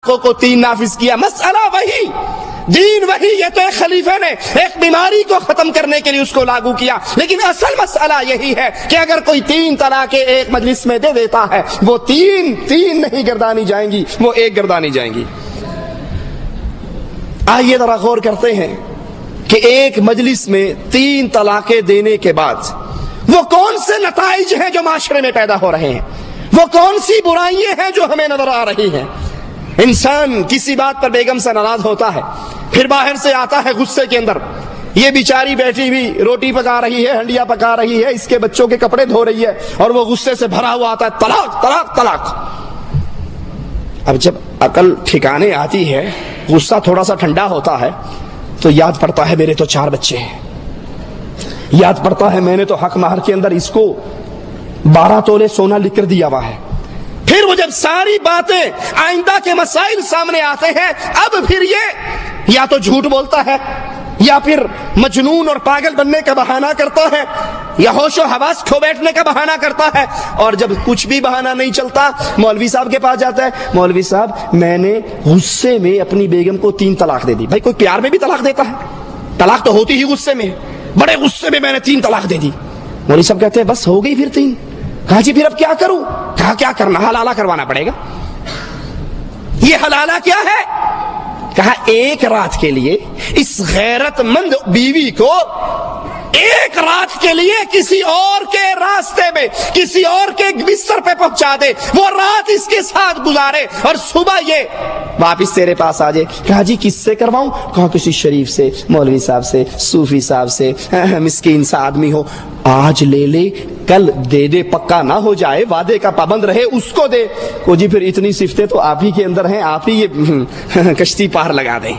کو 3 نافذ کیا. مسئلہ وہی، دین وہی. یہ تو ایک خلیفے نے ایک بیماری کو ختم کرنے کے لیے اس کو لاگو کیا، لیکن اصل مسئلہ یہی ہے کہ اگر کوئی 3 طلاقیں ایک مجلس میں دے دیتا ہے، وہ تین نہیں گردانی جائیں گی، وہ 1 گردانی جائیں گی. آئیے ذرا غور کرتے ہیں کہ ایک مجلس میں 3 طلاقیں دینے کے بعد وہ کون سے نتائج ہیں جو معاشرے میں پیدا ہو رہے ہیں، وہ کون سی برائیاں ہیں جو ہمیں نظر آ رہی ہیں. انسان کسی بات پر بیگم سے ناراض ہوتا ہے، پھر باہر سے آتا ہے غصے کے اندر، یہ بیچاری بیٹھی ہوئی روٹی پکا رہی ہے، ہنڈیا پکا رہی ہے، اس کے بچوں کے کپڑے دھو رہی ہے، اور وہ غصے سے بھرا ہوا آتا ہے، طلاق طلاق طلاق. اب جب عقل ٹھکانے آتی ہے، غصہ تھوڑا سا ٹھنڈا ہوتا ہے، تو یاد پڑتا ہے میرے تو 4 بچے ہیں، یاد پڑتا ہے میں نے تو حق مہر کے اندر اس کو 12 تولے سونا لکھ کر دیا ہوا ہے. پھر وہ جب ساری باتیں آئندہ کے مسائل سامنے آتے ہیں، اب پھر یہ یا تو جھوٹ بولتا ہے، یا پھر مجنون اور پاگل بننے کا بہانہ کرتا ہے، یا ہوش و حواس کھو بیٹھنے کا بہانہ کرتا ہے. اور جب کچھ بھی بہانہ نہیں چلتا، مولوی صاحب کے پاس جاتا ہے، مولوی صاحب میں نے غصے میں اپنی بیگم کو 3 طلاق دے دی. بھائی کوئی پیار میں بھی طلاق دیتا ہے؟ طلاق تو ہوتی ہی غصے میں. بڑے غصے میں نے 3 طلاق دے دی. مولوی صاحب کہتے ہیں بس ہو گئی پھر 3. کہا جی پھر اب کیا کروں؟ کہا کیا کرنا، حلالہ کروانا پڑے گا. یہ حلالہ کیا ہے؟ کہا 1 رات کے لیے اس غیرت مند بیوی کو 1 رات کے لیے کسی اور کے راستے میں، کسی اور کے بستر پہ پہنچا دے، وہ رات اس کے ساتھ گزارے، اور صبح یہ واپس تیرے پاس آ جائے. کہا جی کس سے کرواؤں؟ کہا کسی شریف سے، مولوی صاحب سے، صوفی صاحب سے، مسکین سا آدمی ہو. آج لے لے کل دے دے، پکا نہ ہو جائے، وعدے کا پابند رہے، اس کو دے. کو جی پھر اتنی صفتیں تو آپ ہی کے اندر ہیں، آپ ہی یہ کشتی پار لگا دیں.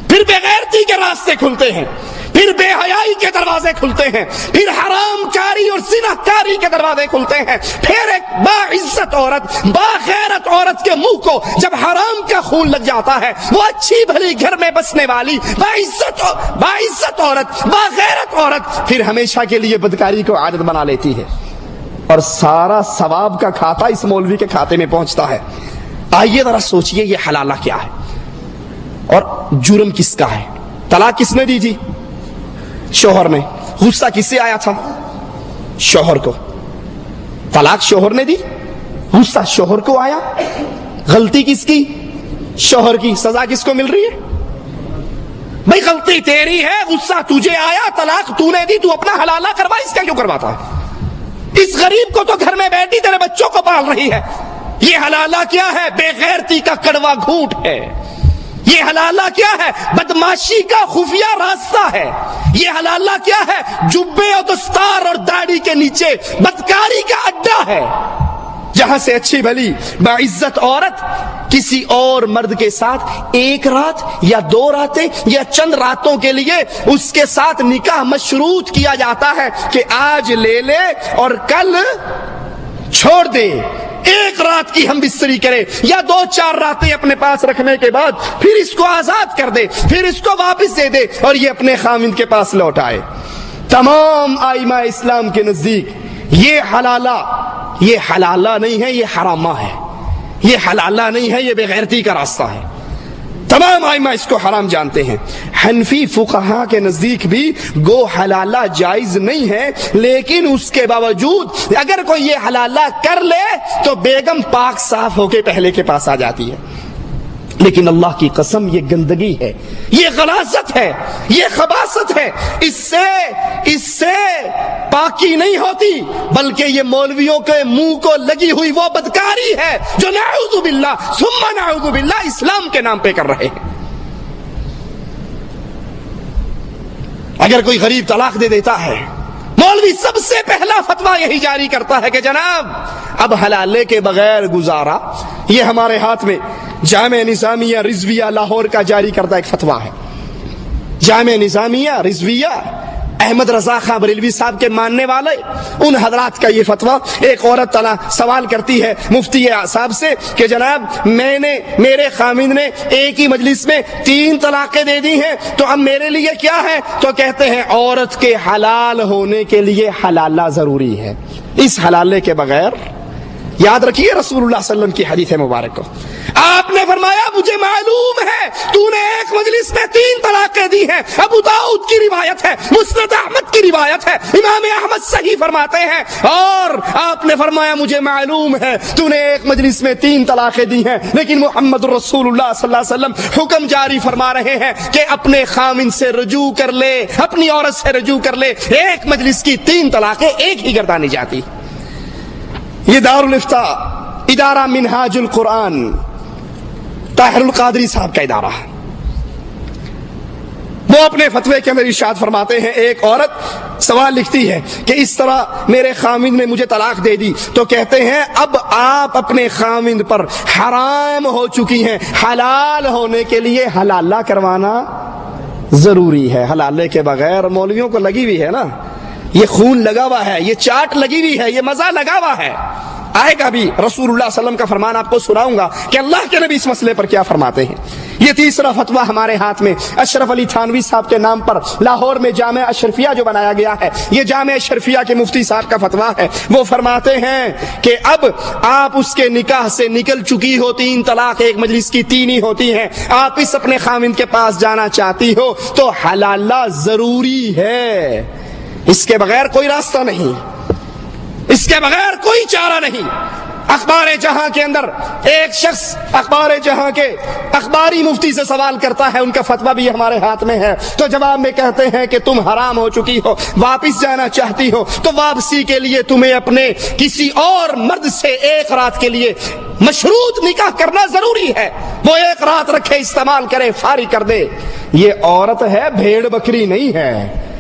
پھر بے غیرتی کے راستے کھلتے ہیں، پھر بے حیائی کے دروازے کھلتے ہیں، پھر حرام کاری اور زنا کاری کے دروازے کھلتے ہیں. پھر ایک باعزت عورت، باغیرت عورت کے منہ کو جب حرام کا خون لگ جاتا ہے، وہ اچھی بھلی گھر میں بسنے والی باعزت عورت، باغیرت عورت پھر ہمیشہ کے لیے بدکاری کو عادت بنا لیتی ہے، اور سارا ثواب کا کھاتا اس مولوی کے کھاتے میں پہنچتا ہے. آئیے ذرا سوچئے یہ حلالہ کیا ہے اور جرم کس کا ہے؟ طلاق کس نے دی تھی؟ شوہر نے. غصہ کس سے آیا تھا؟ شوہر کو. طلاق شوہر نے دی، غصہ شوہر کو آیا. غلطی کس کی؟ شوہر کی. سزا کس کو مل رہی ہے؟ بھائی غلطی تیری ہے، غصہ تجھے آیا، طلاق تو نے دی، تو اپنا حلالہ کروا. اس کا کیوں کرواتا ہے؟ اس غریب کو تو گھر میں بیٹھی تیرے بچوں کو پال رہی ہے. یہ حلالہ کیا ہے؟ بے غیرتی کا کڑوا گھونٹ ہے. یہ حلالہ کیا ہے؟ بدماشی کا خفیہ راستہ ہے. یہ حلالہ کیا ہے؟ جبے اور دستار اور داڑھی کے نیچے بدکاری کا اڈا ہے، جہاں سے اچھی بھلی باعزت عورت کسی اور مرد کے ساتھ 1 رات یا 2 راتیں یا چند راتوں کے لیے اس کے ساتھ نکاح مشروط کیا جاتا ہے کہ آج لے لے اور کل چھوڑ دے. 1 رات کی ہم بستری کرے، یا 2-4 راتیں اپنے پاس رکھنے کے بعد پھر اس کو آزاد کر دے، پھر اس کو واپس دے دے، اور یہ اپنے خاوند کے پاس لوٹ آئے. تمام ائمہ اسلام کے نزدیک یہ حلالہ نہیں ہے، یہ حرامہ ہے. یہ حلالہ نہیں ہے، یہ بے غیرتی کا راستہ ہے. تمام ائمہ اس کو حرام جانتے ہیں. حنفی فقہا کے نزدیک بھی گو حلالہ جائز نہیں ہے، لیکن اس کے باوجود اگر کوئی یہ حلالہ کر لے تو بیگم پاک صاف ہو کے پہلے کے پاس آ جاتی ہے. لیکن اللہ کی قسم یہ گندگی ہے، یہ غلاظت ہے، یہ خباثت ہے. اس سے پاکی نہیں ہوتی، بلکہ یہ مولویوں کے منہ کو لگی ہوئی وہ بدکاری ہے جو نعوذ باللہ ثم نعوذ باللہ اسلام کے نام پہ کر رہے ہیں. اگر کوئی غریب طلاق دے دیتا ہے، مولوی سب سے پہلا فتویٰ یہی جاری کرتا ہے کہ جناب اب حلالے کے بغیر گزارا. یہ ہمارے ہاتھ میں جامع نظامیہ رضویہ لاہور کا جاری کردہ ایک فتویٰ ہے. جامع نظامیہ رضویہ احمد رضا خان بریلوی صاحب کے ماننے والے ان حضرات کا یہ فتویٰ. ایک عورت سوال کرتی ہے مفتی صاحب سے کہ جناب میرے خامند نے ایک ہی مجلس میں 3 طلاقیں دے دی ہیں، تو اب میرے لیے کیا ہے؟ تو کہتے ہیں عورت کے حلال ہونے کے لیے حلالہ ضروری ہے. اس حلالے کے بغیر یاد رکھیے رسول اللہ صلی اللہ علیہ وسلم کی حدیث مبارک کو. آپ نے فرمایا مجھے معلوم ہے تو نے ایک مجلس میں 3 طلاقیں دی ہیں. ابو داؤد کی روایت ہے, مسند احمد کی روایت ہے, امام احمد صحیح فرماتے ہیں. اور آپ نے فرمایا مجھے معلوم ہے تو نے ایک مجلس میں 3 طلاقیں دی ہیں, لیکن محمد رسول اللہ صلی اللہ علیہ وسلم حکم جاری فرما رہے ہیں کہ اپنے خامن سے رجوع کر لے, اپنی عورت سے رجوع کر لے. ایک مجلس کی 3 طلاقیں ایک ہی گردانی جاتی. یہ دارالفتاء ادارہ منہاج القرآن طاہر القادری صاحب کا ادارہ, وہ اپنے فتوے کے اندر ارشاد فرماتے ہیں ایک عورت سوال لکھتی ہے کہ اس طرح میرے خامند نے مجھے طلاق دے دی, تو کہتے ہیں اب آپ اپنے خامند پر حرام ہو چکی ہیں, حلال ہونے کے لیے حلالہ کروانا ضروری ہے. حلالے کے بغیر مولویوں کو لگی ہوئی ہے نا, یہ خون لگا ہوا ہے, یہ چاٹ لگی ہوئی ہے, یہ مزہ لگا ہوا ہے. آئے گا بھی رسول اللہ صلی اللہ علیہ وسلم کا فرمان آپ کو سناؤں گا کہ اللہ کے نبی اس مسئلے پر کیا فرماتے ہیں. یہ تیسرا فتویٰ ہمارے ہاتھ میں اشرف علی تھانوی صاحب کے نام پر لاہور میں جامع اشرفیہ جو بنایا گیا ہے, یہ جامع اشرفیہ کے مفتی صاحب کا فتویٰ ہے. وہ فرماتے ہیں کہ اب آپ اس کے نکاح سے نکل چکی ہو, 3 طلاق ایک مجلس کی 3 ہی ہوتی ہیں, آپ اس اپنے خامند کے پاس جانا چاہتی ہو تو حلالہ ضروری ہے. اس کے بغیر کوئی راستہ نہیں, اس کے بغیر کوئی چارہ نہیں. اخبار جہاں کے اندر ایک شخص اخبار جہاں کے اخباری مفتی سے سوال کرتا ہے, ان کا فتویٰ بھی ہمارے ہاتھ میں ہے, تو جواب میں کہتے ہیں کہ تم حرام ہو چکی ہو, واپس جانا چاہتی ہو تو واپسی کے لیے تمہیں اپنے کسی اور مرد سے 1 رات کے لیے مشروط نکاح کرنا ضروری ہے. وہ 1 رات رکھے, استعمال کرے, فارغ کر دے. یہ عورت ہے, بھیڑ بکری نہیں ہے.